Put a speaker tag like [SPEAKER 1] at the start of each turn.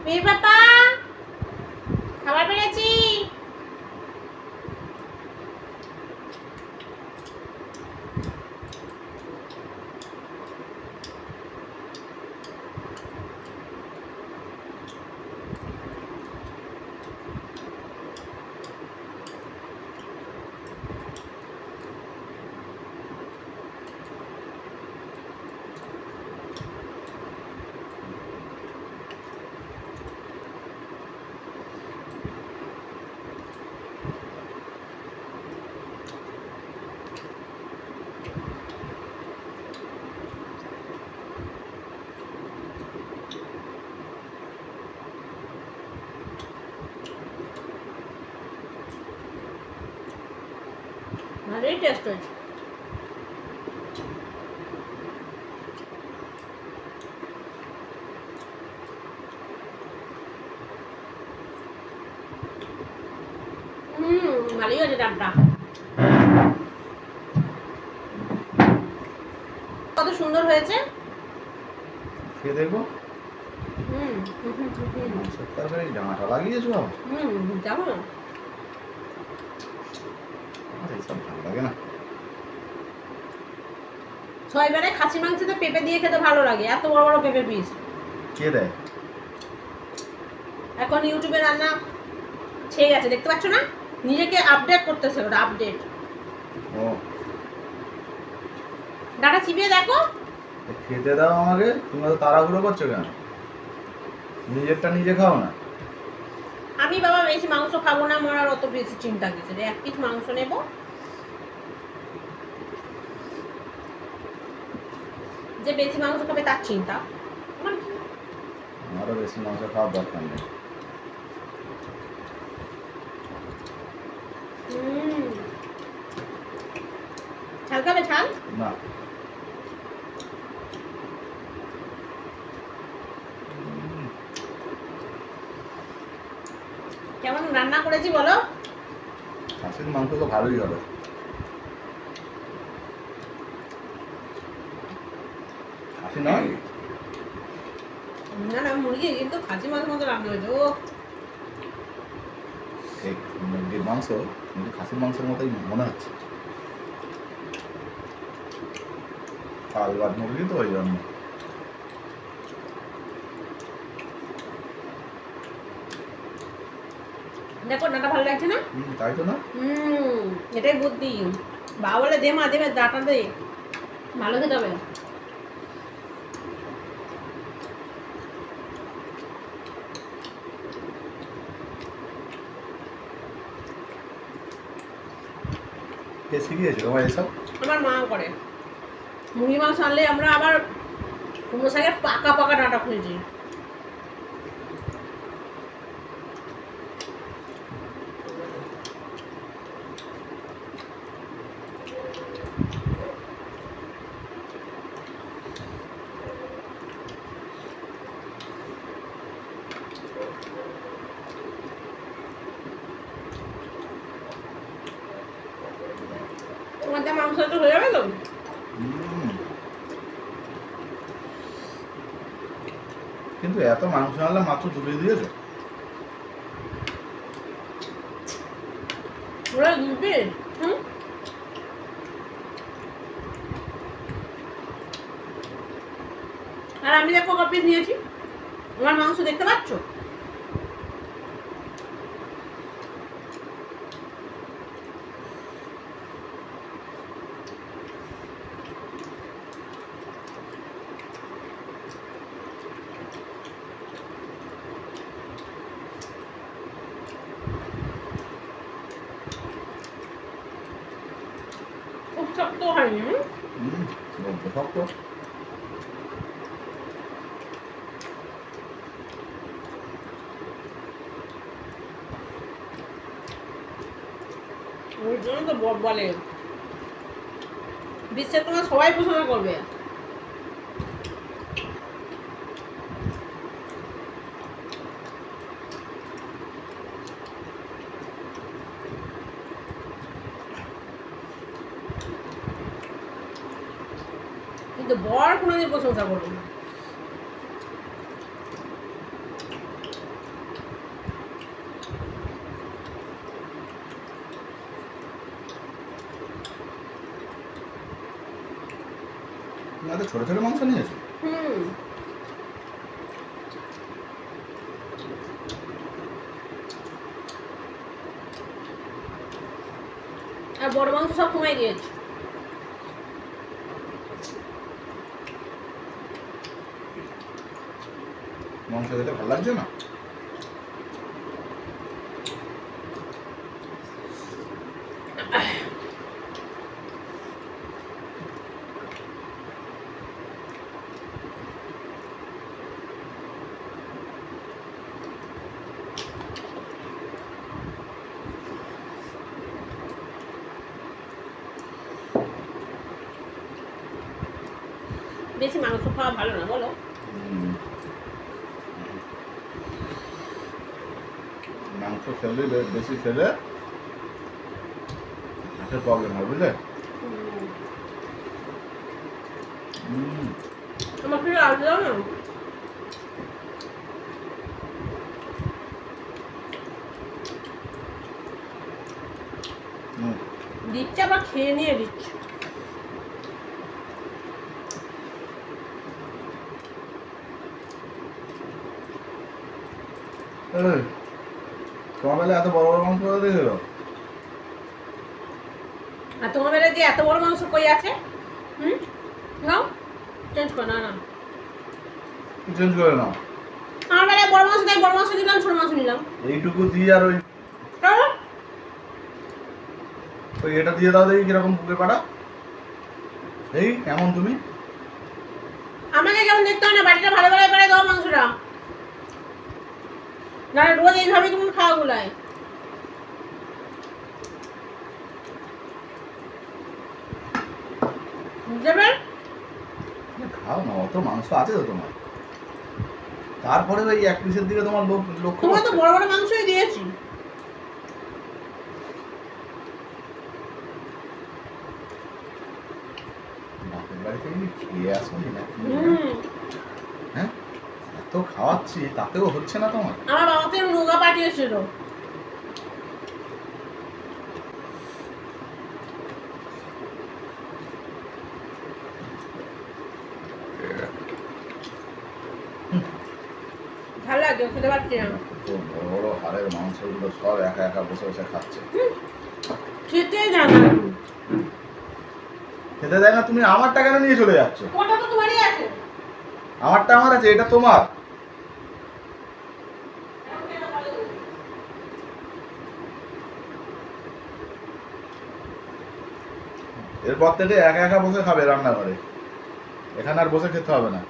[SPEAKER 1] মেয়ে পাপা খাবার পেরেছি। ভালোই টেস্ট হয়েছে। ভালোই হয়েছে ডাবটা। কত সুন্দর হয়েছে
[SPEAKER 2] খেয়ে দেখবো। তরকারি ডাঁটা লাগিয়েছো?
[SPEAKER 1] যাবো না,
[SPEAKER 2] এইসব ভালো লাগে না।
[SPEAKER 1] ছয়বারে খাসি মাংসতে পেঁপে দিয়ে খেতে ভালো লাগে, এত বড় বড় পেঁপে পিস।
[SPEAKER 2] কে দেয়?
[SPEAKER 1] এখন ইউটিউবে রান্না ছেয়ে গেছে, দেখতে পাচ্ছ না? নিজেকে আপডেট করতেছে ওটা, আপডেট।
[SPEAKER 2] ও
[SPEAKER 1] ডাটা চিবিয়ে দেখো।
[SPEAKER 2] খেতে দাও আমাকে, তুমি তো তাড়াহুড়ো করছো কেন? নিজেরটা নিজে খাও না।
[SPEAKER 1] আমি বাবা বেশি মাংস খাবো না, আমার আর অত বেশি চিন্তা কিছু নেই। 1 পিস মাংস নেব, যে বেশি মাংস খাবে তার চিন্তা।
[SPEAKER 2] আমারও বেশি মাংস খাওয়ার দরকার নেই।
[SPEAKER 1] ঝাল খাবে? ঝাল
[SPEAKER 2] না।
[SPEAKER 1] কেমন রান্না করেছি বলো?
[SPEAKER 2] খাসির মাংস তো ভালোই হবে। খাসি নয়
[SPEAKER 1] না না, মুরগি, কিন্তু খাসি মাংস মতো রান্না হয়েছে। ও
[SPEAKER 2] মুরগির মাংস কিন্তু খাসির মাংসের মতোই মনে হচ্ছে। কালবাদ মুরগি তো ওই জন্য।
[SPEAKER 1] দেখো ডাটা ভালো লাগছে না?
[SPEAKER 2] তাই তো না।
[SPEAKER 1] এটাই বুদ্ধি। বাবা বলে দে মা, দেবে ডাটা দে, ভালো খেতে হবে।
[SPEAKER 2] কে শিখিয়েছে তোমার এসব?
[SPEAKER 1] আমার মা করে। মুরগি মাংস আনলে আমরা আবার কুমড়ো শাকের পাকা পাকা ডাঁটা খুঁজেছি। তোমার যা মাংস তো হয়ে যাবে তো।
[SPEAKER 2] কিন্তু এত মাংস আনলে মাত্র 2 পিস দিয়েছো?
[SPEAKER 1] ওরা 2 পিস। আর আমি দেখো ক পিস নিয়েছি। আমার মাংস দেখতে পাচ্ছ? খুব শক্ত হয়নি।
[SPEAKER 2] শক্ত।
[SPEAKER 1] ওই জন্য তো বলে বিশ্বে তোমার সবাই প্রশংসা করবে। কিন্তু বর কোনোদিন প্রশংসা করবে না।
[SPEAKER 2] এত ছোট ছোট মাংস নিয়েছো?
[SPEAKER 1] হুম। আর বড় মাংস সব কমাই দিয়েছি।
[SPEAKER 2] মাংস খেতে ভালো লাগছে না?
[SPEAKER 1] বেশি মাংস খাওয়া ভালো না বলো?
[SPEAKER 2] মাংস খেলে বেশি খেলে হার্টের প্রবলেম হয়, বুঝলে?
[SPEAKER 1] আমার প্রিয় আলু দাও না। দিচ্ছে আবার খেয়ে নিয়ে দিচ্ছে।
[SPEAKER 2] তোমার বেলা এত বড় বড় মাংস দিয়ে দিল?
[SPEAKER 1] আর তোমার বেলায় যে এত বড় মাংস কই আছে? নাও চেঞ্জ করো। না
[SPEAKER 2] চেঞ্জ করে নাও।
[SPEAKER 1] আমার বেলায় বড় মাংস তাই বড় মাংস দিলাম, ছোট মাংস নিলাম।
[SPEAKER 2] এইটুকু দিয়ে আর ওই এটা দিয়ে দাও দেখি কিরকম বুকে পাটা। এই কেমন তুমি?
[SPEAKER 1] আমাকে কেমন দেখতে হয় না, বাড়িটা ভালো করে করে দাও মাংসটা। না রোজ এইভাবে তুমি খাওয়া গুলায়। দেবে
[SPEAKER 2] খাও না, অত মাংস আছে তো তোমার। তারপরে ওই এক পিসের দিকে তোমার লক্ষ্য।
[SPEAKER 1] তোমার তো বড় বড় মাংসই দিয়েছি।
[SPEAKER 2] বাপের বাড়িতে খেয়ে আসনি না? হ্যাঁ, এত খাওয়াচ্ছি তাতেও হচ্ছে না তোমার?
[SPEAKER 1] আমার বাবা তো নৌকা পাঠিয়েছিল। ভালো লাগে খেতে পারছি না।
[SPEAKER 2] তো বড় বড় হাড়ের মাংসগুলো সব একা একা বসে বসে খাচ্ছে।
[SPEAKER 1] খেতে জানা
[SPEAKER 2] খেতে দেয় না? তুমি আমারটা কেন নিয়ে চলে যাচ্ছ?
[SPEAKER 1] ওটা তো তোমারই আছে।
[SPEAKER 2] আমারটা আমার আছে, এটা তোমার। এরপর থেকে একা একা বসে খাবে রান্নাঘরে, এখানে আর বসে খেতে হবে না।